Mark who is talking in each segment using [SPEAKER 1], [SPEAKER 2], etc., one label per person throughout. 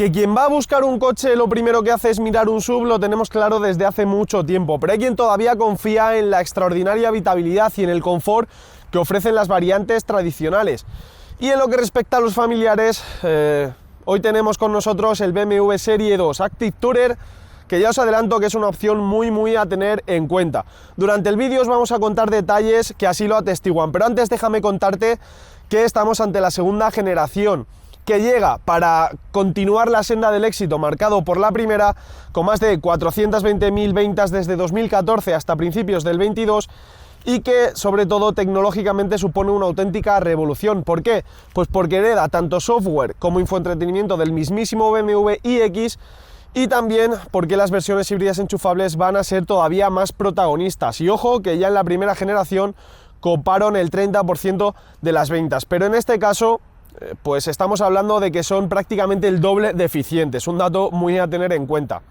[SPEAKER 1] Que quien va a buscar un coche lo primero que hace es mirar un SUV, lo tenemos claro desde hace mucho tiempo, pero hay quien todavía confía en la extraordinaria habitabilidad y en el confort que ofrecen las variantes tradicionales. Y en lo que respecta a los familiares, hoy tenemos con nosotros el BMW Serie 2 Active Tourer, que ya os adelanto que es una opción muy a tener en cuenta. Durante el vídeo os vamos a contar detalles que así lo atestiguan, pero antes déjame contarte que estamos ante la segunda generación, que llega para continuar la senda del éxito marcado por la primera, con más de 420.000 ventas desde 2014 hasta principios del 22, y que sobre todo tecnológicamente supone una auténtica revolución. ¿Por qué? Pues porque hereda tanto software como infoentretenimiento del mismísimo BMW iX, y también porque las versiones híbridas enchufables van a ser todavía más protagonistas. Y ojo que ya en la primera generación coparon el 30% de las ventas, pero en este caso pues estamos hablando de que son prácticamente el doble de eficientes, un dato muy a tener en cuenta.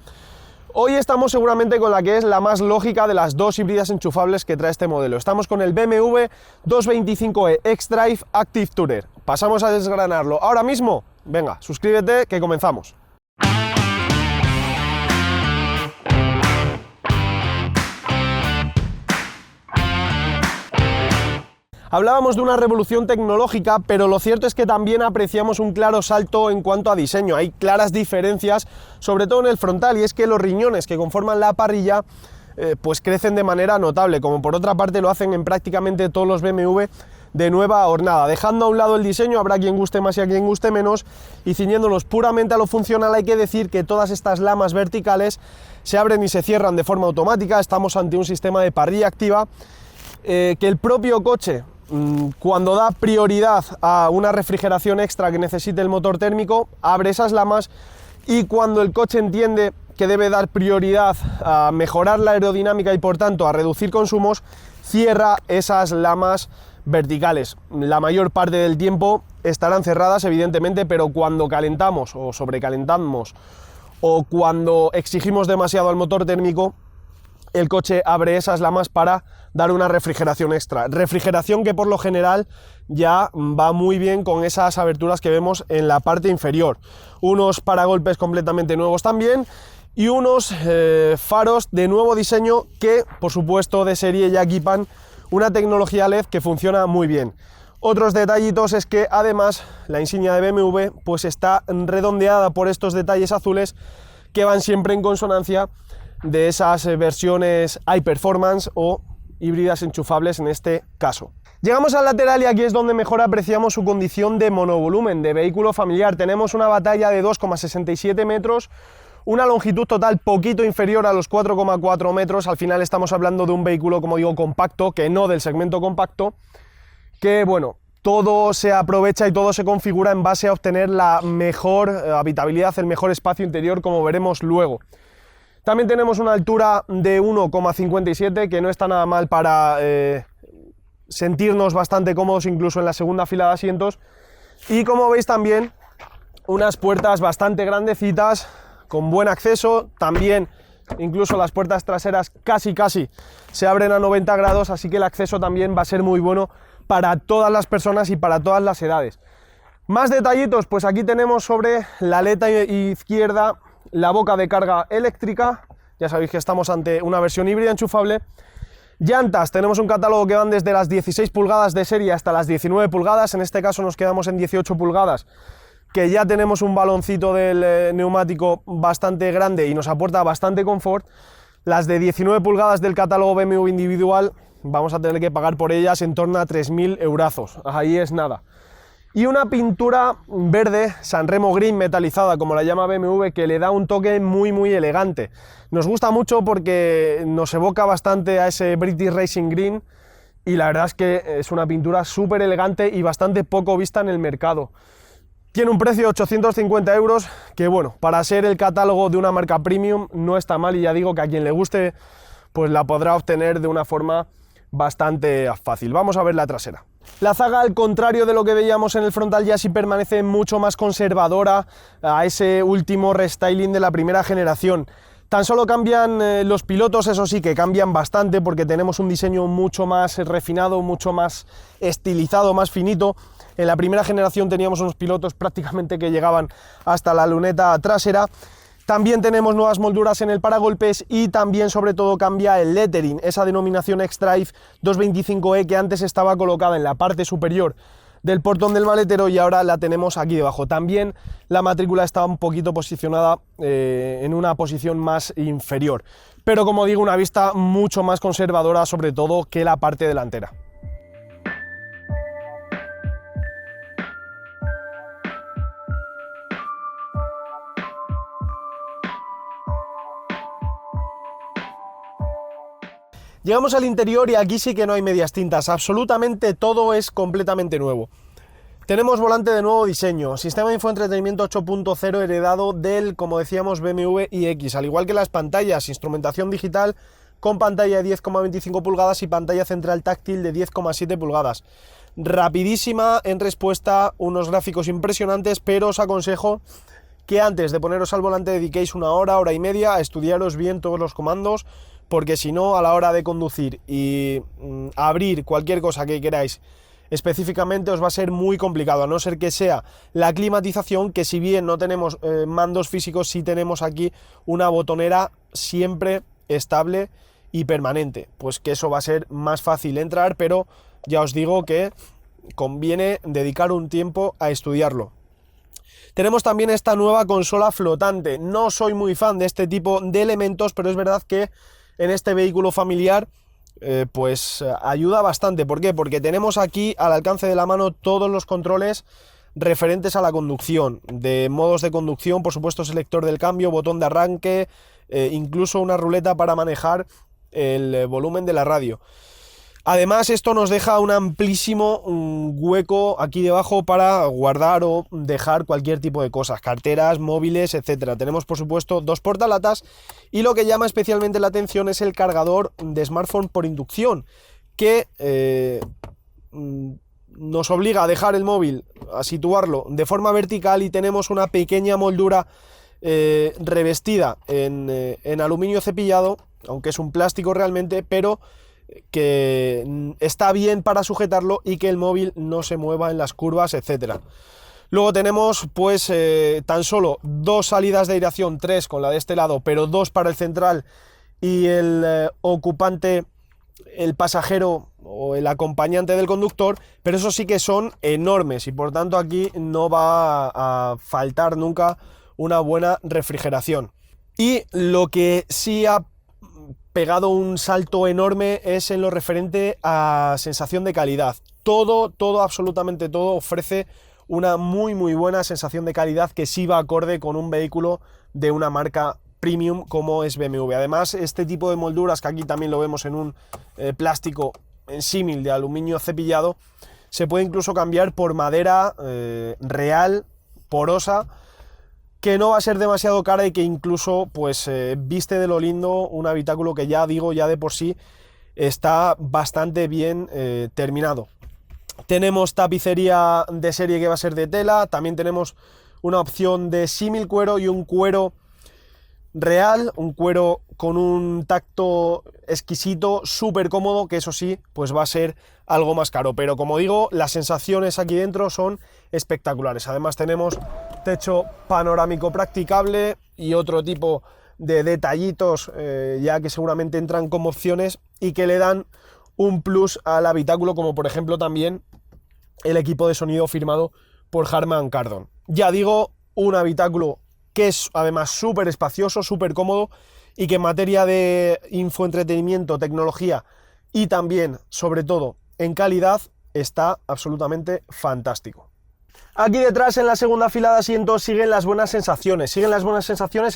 [SPEAKER 1] Hoy estamos seguramente con la que es la más lógica de las dos híbridas enchufables que trae este modelo. Estamos con el BMW 225e xDrive Active Tourer. Pasamos a desgranarlo ahora mismo. Venga, suscríbete que comenzamos. Hablábamos de una revolución tecnológica, pero lo cierto es que también apreciamos un claro salto en cuanto a diseño. Hay claras diferencias, sobre todo en el frontal, y es que los riñones que conforman la parrilla pues crecen de manera notable, como por otra parte lo hacen en prácticamente todos los BMW de nueva hornada. Dejando a un lado el diseño, habrá quien guste más y a quien guste menos, y ciñéndonos puramente a lo funcional, hay que decir que todas estas lamas verticales se abren y se cierran de forma automática. Estamos ante un sistema de parrilla activa, que el propio coche, cuando da prioridad a una refrigeración extra que necesite el motor térmico, abre esas lamas, y cuando el coche entiende que debe dar prioridad a mejorar la aerodinámica y por tanto a reducir consumos, cierra esas lamas verticales. La mayor parte del tiempo estarán cerradas, evidentemente, pero cuando calentamos o sobrecalentamos o cuando exigimos demasiado al motor térmico, el coche abre esas lamas para dar una refrigeración extra. Refrigeración que por lo general ya va muy bien con esas aberturas que vemos en la parte inferior. Unos paragolpes completamente nuevos también, y unos faros de nuevo diseño que, por supuesto, de serie ya equipan una tecnología LED que funciona muy bien. Otros detallitos es que además la insignia de BMW pues está redondeada por estos detalles azules que van siempre en consonancia de esas versiones high performance o híbridas enchufables en este caso. Llegamos al lateral y aquí es donde mejor apreciamos su condición de monovolumen, de vehículo familiar. Tenemos una batalla de 2,67 metros, una longitud total poquito inferior a los 4,4 metros. Al final estamos hablando de un vehículo, como digo, compacto, que no del segmento compacto, que bueno, todo se aprovecha y todo se configura en base a obtener la mejor habitabilidad, el mejor espacio interior, como veremos luego. También tenemos una altura de 1,57, que no está nada mal para sentirnos bastante cómodos incluso en la segunda fila de asientos, y como veis también unas puertas bastante grandecitas con buen acceso. También incluso las puertas traseras casi se abren a 90 grados, así que el acceso también va a ser muy bueno para todas las personas y para todas las edades. Más detallitos, pues aquí tenemos sobre la aleta izquierda la boca de carga eléctrica. Ya sabéis que estamos ante una versión híbrida enchufable. Llantas, tenemos un catálogo que van desde las 16 pulgadas de serie hasta las 19 pulgadas, en este caso nos quedamos en 18 pulgadas, que ya tenemos un baloncito del neumático bastante grande y nos aporta bastante confort. Las de 19 pulgadas del catálogo BMW individual vamos a tener que pagar por ellas en torno a 3.000 eurazos, ahí es nada. Y una pintura verde Sanremo Green metalizada, como la llama BMW, que le da un toque muy elegante. Nos gusta mucho porque nos evoca bastante a ese British Racing Green, y la verdad es que es una pintura súper elegante y bastante poco vista en el mercado. Tiene un precio de 850 euros, que bueno, para ser el catálogo de una marca premium no está mal, y ya digo que a quien le guste pues la podrá obtener de una forma bastante fácil. Vamos a ver la trasera. La zaga, al contrario de lo que veíamos en el frontal, ya sí permanece mucho más conservadora a ese último restyling de la primera generación. Tan solo cambian los pilotos, eso sí que cambian bastante, porque tenemos un diseño mucho más refinado, mucho más estilizado, más finito. En la primera generación teníamos unos pilotos prácticamente que llegaban hasta la luneta trasera. También tenemos nuevas molduras en el paragolpes y también sobre todo cambia el lettering, esa denominación X-Drive 225E que antes estaba colocada en la parte superior del portón del maletero y ahora la tenemos aquí debajo. También la matrícula está un poquito posicionada en una posición más inferior, pero como digo, una vista mucho más conservadora sobre todo que la parte delantera. Llegamos al interior y aquí sí que no hay medias tintas, absolutamente todo es completamente nuevo. Tenemos volante de nuevo diseño, sistema de infoentretenimiento 8.0 heredado del, como decíamos, BMW iX, al igual que las pantallas, instrumentación digital con pantalla de 10,25 pulgadas y pantalla central táctil de 10,7 pulgadas. Rapidísima en respuesta, unos gráficos impresionantes, pero os aconsejo que antes de poneros al volante dediquéis una hora y media a estudiaros bien todos los comandos, porque si no, a la hora de conducir y abrir cualquier cosa que queráis específicamente os va a ser muy complicado, a no ser que sea la climatización, que si bien no tenemos mandos físicos, sí tenemos aquí una botonera siempre estable y permanente, pues que eso va a ser más fácil entrar, pero ya os digo que conviene dedicar un tiempo a estudiarlo. Tenemos también esta nueva consola flotante. No soy muy fan de este tipo de elementos, pero es verdad que en este vehículo familiar pues ayuda bastante. ¿Por qué? Porque tenemos aquí al alcance de la mano todos los controles referentes a la conducción, de modos de conducción, por supuesto selector del cambio, botón de arranque, incluso una ruleta para manejar el volumen de la radio. Además, esto nos deja un amplísimo hueco aquí debajo para guardar o dejar cualquier tipo de cosas, carteras, móviles, etcétera. Tenemos, por supuesto, dos portalatas y lo que llama especialmente la atención es el cargador de smartphone por inducción, que nos obliga a dejar el móvil, a situarlo de forma vertical y tenemos una pequeña moldura revestida en aluminio cepillado, aunque es un plástico realmente, pero que está bien para sujetarlo y que el móvil no se mueva en las curvas, etcétera. Luego tenemos pues tan solo dos salidas de aireación, tres con la de este lado, pero dos para el central y el ocupante, el pasajero o el acompañante del conductor, pero eso sí que son enormes y por tanto aquí no va a faltar nunca una buena refrigeración. Y lo que sí ha pegado un salto enorme es en lo referente a sensación de calidad. Todo, absolutamente todo ofrece una muy buena sensación de calidad que sí va acorde con un vehículo de una marca premium como es BMW. Además, este tipo de molduras, que aquí también lo vemos en un plástico en símil de aluminio cepillado, se puede incluso cambiar por madera real, porosa, que no va a ser demasiado cara y que incluso pues viste de lo lindo un habitáculo que ya digo, ya de por sí está bastante bien terminado. Tenemos tapicería de serie que va a ser de tela, también tenemos una opción de símil cuero y un cuero real, un cuero con un tacto exquisito, súper cómodo, que eso sí, pues va a ser algo más caro, pero como digo, las sensaciones aquí dentro son espectaculares. Además tenemos techo panorámico practicable y otro tipo de detallitos ya que seguramente entran como opciones y que le dan un plus al habitáculo, como por ejemplo también el equipo de sonido firmado por Harman Kardon. Ya digo, un habitáculo que es además súper espacioso, súper cómodo y que en materia de infoentretenimiento, tecnología y también, sobre todo, en calidad, está absolutamente fantástico. Aquí detrás, en la segunda fila de asientos, siguen las buenas sensaciones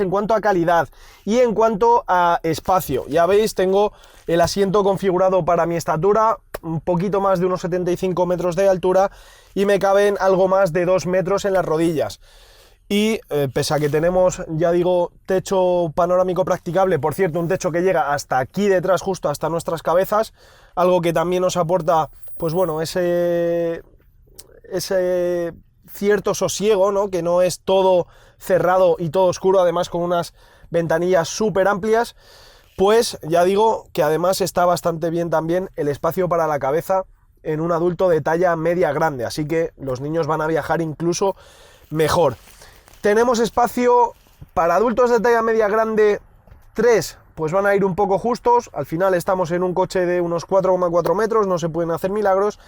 [SPEAKER 1] en cuanto a calidad y en cuanto a espacio. Ya veis, tengo el asiento configurado para mi estatura, un poquito más de unos 75 metros de altura y me caben algo más de 2 metros en las rodillas. Y pese a que tenemos, ya digo, techo panorámico practicable, por cierto, un techo que llega hasta aquí detrás, justo hasta nuestras cabezas, algo que también nos aporta, pues bueno, ese cierto sosiego, ¿no? Que no es todo cerrado y todo oscuro, además con unas ventanillas súper amplias, pues ya digo que además está bastante bien también el espacio para la cabeza en un adulto de talla media grande, así que los niños van a viajar incluso mejor. Tenemos espacio para adultos de talla media grande 3, pues van a ir un poco justos. Al final estamos en un coche de unos 4,4 metros, no se pueden hacer milagros,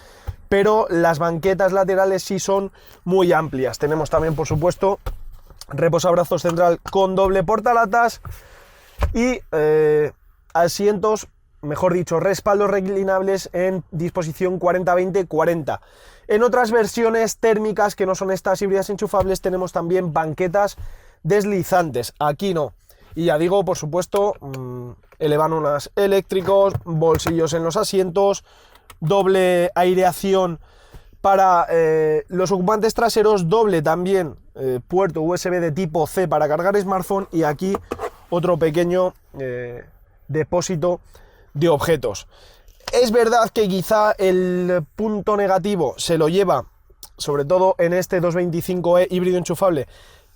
[SPEAKER 1] pero las banquetas laterales sí son muy amplias. Tenemos también, por supuesto, reposabrazos central con doble portalatas y asientos, mejor dicho, respaldos reclinables en disposición 40-20-40. En otras versiones térmicas que no son estas híbridas enchufables tenemos también banquetas deslizantes. Aquí no. Y ya digo, por supuesto, elevanonas eléctricos, bolsillos en los asientos, doble aireación para los ocupantes traseros, doble también puerto USB de tipo C para cargar smartphone y aquí otro pequeño depósito de objetos. Es verdad que quizá el punto negativo se lo lleva, sobre todo en este 225e híbrido enchufable,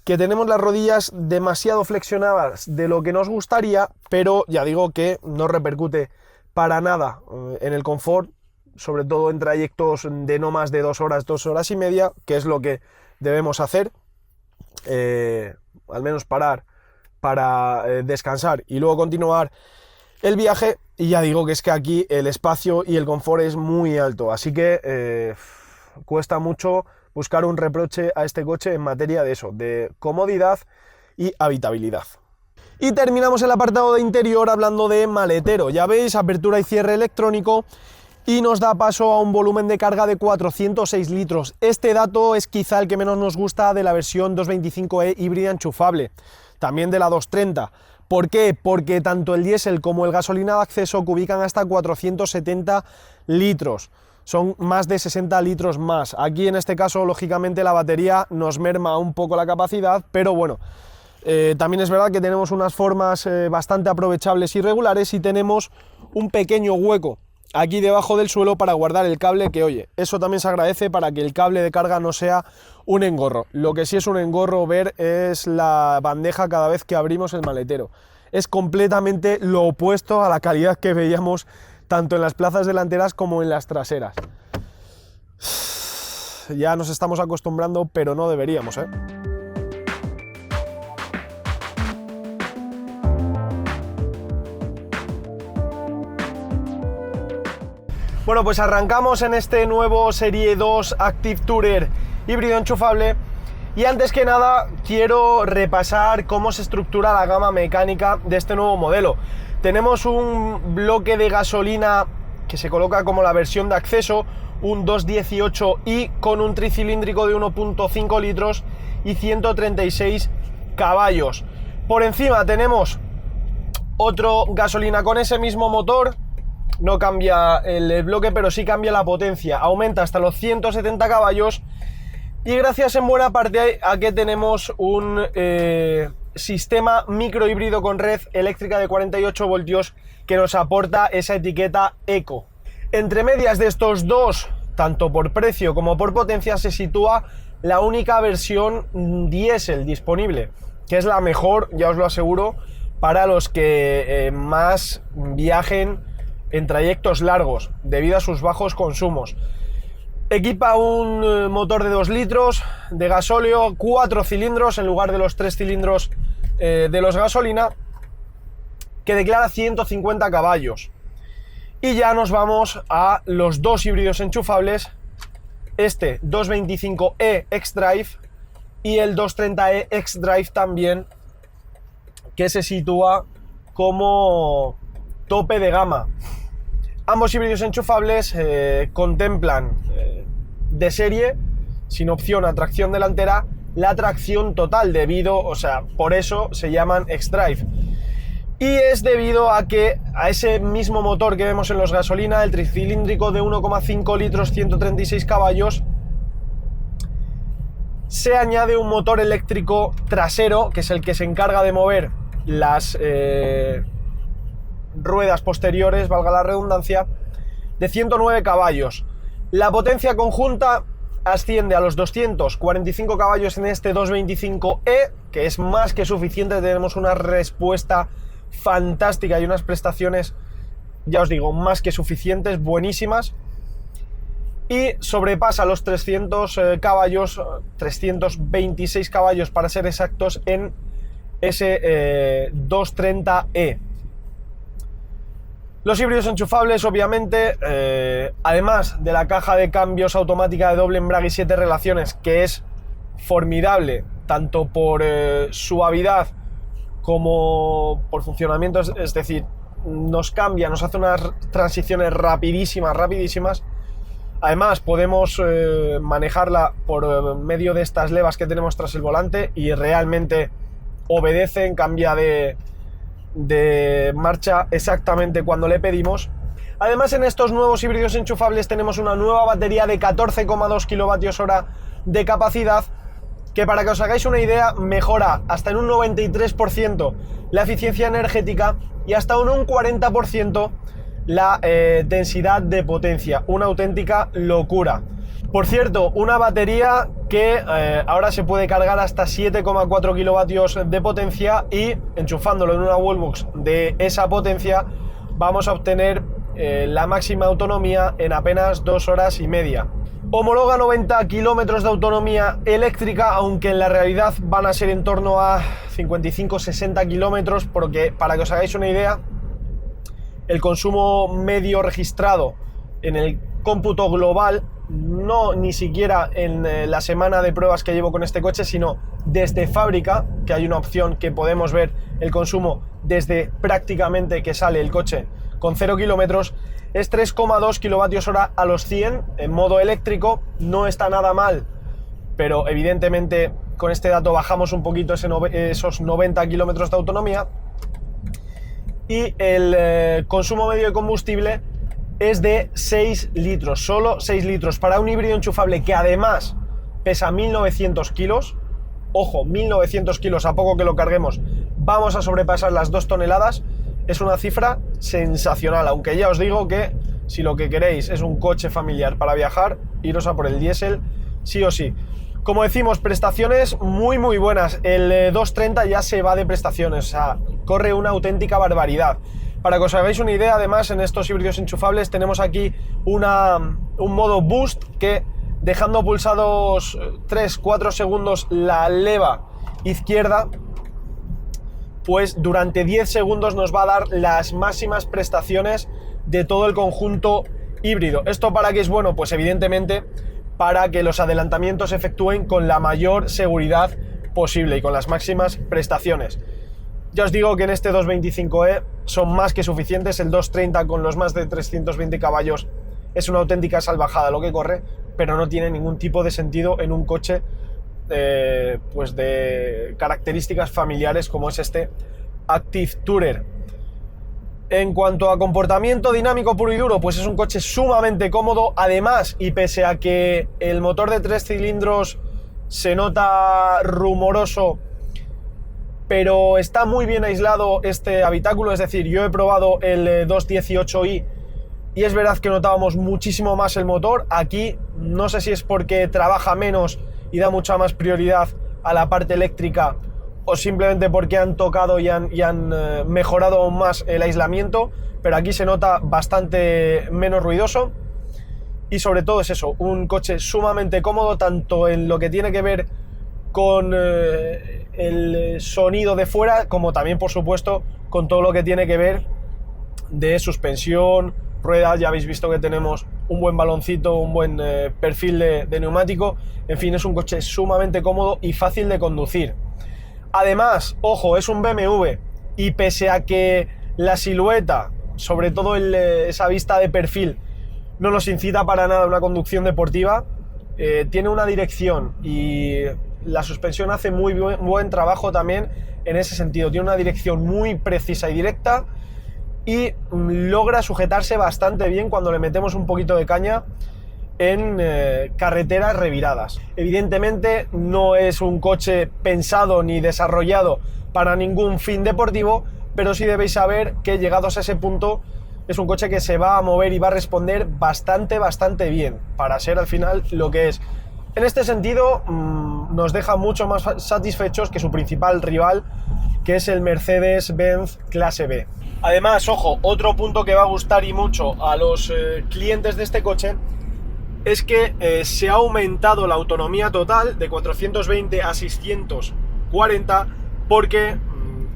[SPEAKER 1] que tenemos las rodillas demasiado flexionadas de lo que nos gustaría, pero ya digo que no repercute para nada en el confort, sobre todo en trayectos de no más de 2 horas, 2 horas y media, que es lo que debemos hacer, al menos parar para descansar y luego continuar el viaje. Y ya digo que es que aquí el espacio y el confort es muy alto, así que cuesta mucho buscar un reproche a este coche en materia de eso, de comodidad y habitabilidad. Y terminamos el apartado de interior hablando de maletero. Ya veis, apertura y cierre electrónico y nos da paso a un volumen de carga de 406 litros. Este dato es quizá el que menos nos gusta de la versión 225e híbrida enchufable, también de la 230. ¿Por qué? Porque tanto el diésel como el gasolina de acceso cubican hasta 470 litros. Son más de 60 litros más. Aquí en este caso, lógicamente, la batería nos merma un poco la capacidad, pero bueno, también es verdad que tenemos unas formas bastante aprovechables y regulares y tenemos un pequeño hueco aquí debajo del suelo para guardar el cable, que oye, eso también se agradece para que el cable de carga no sea un engorro. Lo que sí es un engorro ver es la bandeja cada vez que abrimos el maletero. Es completamente lo opuesto a la calidad que veíamos tanto en las plazas delanteras como en las traseras. Ya nos estamos acostumbrando, pero no deberíamos, ¿eh? Bueno, pues arrancamos en este nuevo Serie 2 Active Tourer híbrido enchufable y antes que nada quiero repasar cómo se estructura la gama mecánica de este nuevo modelo. Tenemos un bloque de gasolina que se coloca como la versión de acceso, un 218i con un tricilíndrico de 1.5 litros y 136 caballos. Por encima tenemos otro gasolina con ese mismo motor. No cambia el bloque, pero sí cambia la potencia. Aumenta hasta los 170 caballos y gracias en buena parte a que tenemos un sistema microhíbrido con red eléctrica de 48 voltios que nos aporta esa etiqueta Eco. Entre medias de estos dos, tanto por precio como por potencia, se sitúa la única versión diésel disponible, que es la mejor, ya os lo aseguro, para los que más viajen en trayectos largos, debido a sus bajos consumos. Equipa un motor de 2 litros de gasóleo, 4 cilindros en lugar de los 3 cilindros de los gasolina, que declara 150 caballos. Y ya nos vamos a los dos híbridos enchufables, este 225e xDrive y el 230e xDrive también, que se sitúa como tope de gama. Ambos híbridos enchufables contemplan de serie, sin opción a tracción delantera, la tracción total por eso se llaman xDrive. Y es debido a que a ese mismo motor que vemos en los gasolina, el tricilíndrico de 1,5 litros, 136 caballos, se añade un motor eléctrico trasero, que es el que se encarga de mover las ruedas posteriores, valga la redundancia, de 109 caballos. La potencia conjunta asciende a los 245 caballos en este 225e, que es más que suficiente. Tenemos una respuesta fantástica y unas prestaciones, ya os digo, más que suficientes, buenísimas. y sobrepasa los 300 caballos, 326 caballos para ser exactos, en ese 230e. Los híbridos enchufables, obviamente, además de la caja de cambios automática de doble embrague y 7 relaciones, que es formidable tanto por suavidad como por funcionamiento, es decir, nos cambia, nos hace unas transiciones rapidísimas. Además podemos manejarla por medio de estas levas que tenemos tras el volante y realmente obedecen, cambia de marcha exactamente cuando le pedimos. Además, en estos nuevos híbridos enchufables tenemos una nueva batería de 14,2 kWh de capacidad, que, para que os hagáis una idea, mejora hasta en un 93% la eficiencia energética y hasta en un 40% la densidad de potencia. Una auténtica locura. Por cierto, una batería que ahora se puede cargar hasta 7,4 kilovatios de potencia, y enchufándolo en una wallbox de esa potencia vamos a obtener la máxima autonomía en apenas 2 horas y media. Homologa 90 kilómetros de autonomía eléctrica, aunque en la realidad van a ser en torno a 55-60 kilómetros, porque, para que os hagáis una idea, el consumo medio registrado en el cómputo global, no ni siquiera en la semana de pruebas que llevo con este coche, sino desde fábrica, que hay una opción que podemos ver el consumo desde prácticamente que sale el coche con 0 kilómetros, es 3,2 kilovatios hora a los 100 en modo eléctrico. No está nada mal, pero evidentemente con este dato bajamos un poquito esos 90 kilómetros de autonomía. Y el consumo medio de combustible es de 6 litros, solo 6 litros, para un híbrido enchufable que además pesa 1900 kilos. Ojo, 1900 kilos, a poco que lo carguemos vamos a sobrepasar las 2 toneladas. Es una cifra sensacional, aunque ya os digo que si lo que queréis es un coche familiar para viajar, iros a por el diésel sí o sí. Como decimos, prestaciones muy buenas. El 230 ya se va de prestaciones, o sea, corre una auténtica barbaridad. Para que os hagáis una idea, además, en estos híbridos enchufables tenemos aquí un modo boost que, dejando pulsados 3-4 segundos la leva izquierda, pues durante 10 segundos nos va a dar las máximas prestaciones de todo el conjunto híbrido. ¿Esto para qué es bueno? Pues evidentemente para que los adelantamientos se efectúen con la mayor seguridad posible y con las máximas prestaciones. Ya os digo que en este 225e son más que suficientes. El 230 con los más de 320 caballos es una auténtica salvajada lo que corre, pero no tiene ningún tipo de sentido en un coche pues de características familiares como es este Active Tourer. En cuanto a comportamiento dinámico puro y duro, pues es un coche sumamente cómodo. Además, y pese a que el motor de 3 cilindros se nota rumoroso, pero está muy bien aislado este habitáculo. Es decir, yo he probado el 218i y es verdad que notábamos muchísimo más el motor. Aquí no sé si es porque trabaja menos y da mucha más prioridad a la parte eléctrica, o simplemente porque han tocado y han mejorado aún más el aislamiento, pero aquí se nota bastante menos ruidoso. Y sobre todo es eso, un coche sumamente cómodo, tanto en lo que tiene que ver con el sonido de fuera, como también, por supuesto, con todo lo que tiene que ver de suspensión, ruedas. Ya habéis visto que tenemos un buen baloncito, un buen perfil de neumático. En fin, es un coche sumamente cómodo y fácil de conducir. Además, ojo, es un BMW, y pese a que la silueta, sobre todo esa vista de perfil, no nos incita para nada a una conducción deportiva, tiene una dirección, y la suspensión hace muy buen trabajo también en ese sentido. Tiene una dirección muy precisa y directa, y logra sujetarse bastante bien cuando le metemos un poquito de caña en carreteras reviradas. Evidentemente no es un coche pensado ni desarrollado para ningún fin deportivo, pero sí debéis saber que, llegados a ese punto, es un coche que se va a mover y va a responder bastante bien para ser al final lo que es. En este sentido, nos deja mucho más satisfechos que su principal rival, que es el Mercedes-Benz Clase B. Además, ojo, otro punto que va a gustar y mucho a los clientes de este coche es que se ha aumentado la autonomía total de 420 a 640 porque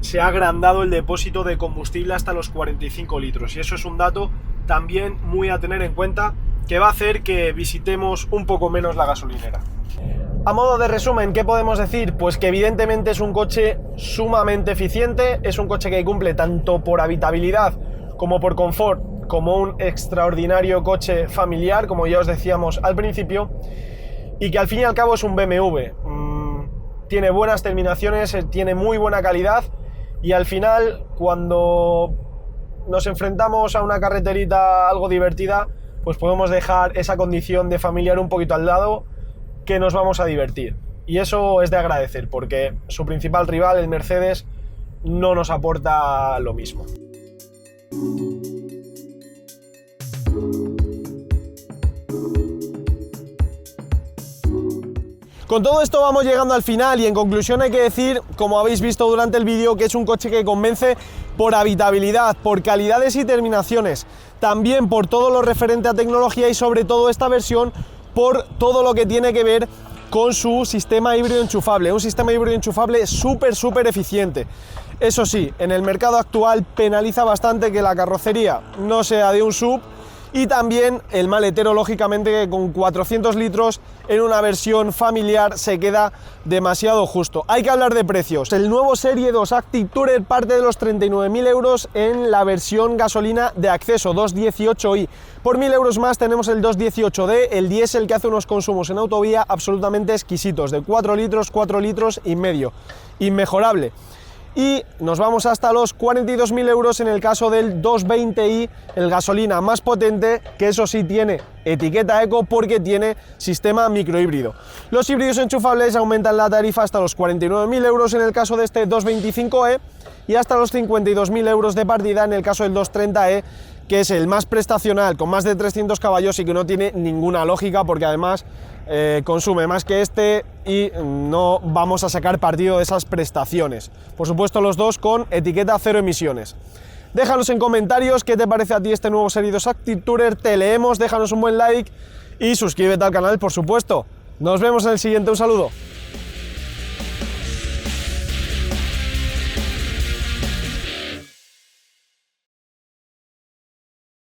[SPEAKER 1] se ha agrandado el depósito de combustible hasta los 45 litros, y eso es un dato también muy a tener en cuenta, que va a hacer que visitemos un poco menos la gasolinera. A modo de resumen, ¿qué podemos decir? Pues que evidentemente es un coche sumamente eficiente, es un coche que cumple tanto por habitabilidad como por confort, como un extraordinario coche familiar, como ya os decíamos al principio, y que al fin y al cabo es un BMW. Tiene buenas terminaciones, tiene muy buena calidad, y al final, cuando nos enfrentamos a una carreterita algo divertida, pues podemos dejar esa condición de familiar un poquito al lado, que nos vamos a divertir. Y eso es de agradecer, porque su principal rival, el Mercedes, no nos aporta lo mismo. Con todo esto vamos llegando al final, y en conclusión hay que decir, como habéis visto durante el vídeo, que es un coche que convence por habitabilidad, por calidades y terminaciones, también por todo lo referente a tecnología, y sobre todo esta versión por todo lo que tiene que ver con su sistema híbrido enchufable, un sistema híbrido enchufable súper eficiente. Eso sí, en el mercado actual penaliza bastante que la carrocería no sea de un SUV, y también el maletero, lógicamente, que con 400 litros en una versión familiar se queda demasiado justo. Hay que hablar de precios. El nuevo Serie 2 Active Tourer parte de los 39.000 euros en la versión gasolina de acceso 218i. Por 1.000 euros más tenemos el 218D, el diésel, que hace unos consumos en autovía absolutamente exquisitos, de 4 litros y medio. Inmejorable. Y nos vamos hasta los 42.000 euros en el caso del 220i, el gasolina más potente, que eso sí tiene etiqueta eco porque tiene sistema microhíbrido. Los híbridos enchufables aumentan la tarifa hasta los 49.000 euros en el caso de este 225e y hasta los 52.000 euros de partida en el caso del 230e, que es el más prestacional, con más de 300 caballos y que no tiene ninguna lógica, porque además consume más que este y no vamos a sacar partido de esas prestaciones. Por supuesto, los dos con etiqueta cero emisiones. Déjanos en comentarios qué te parece a ti este nuevo Serie 2 Active Tourer, te leemos, déjanos un buen like y suscríbete al canal, por supuesto. Nos vemos en el siguiente, un saludo.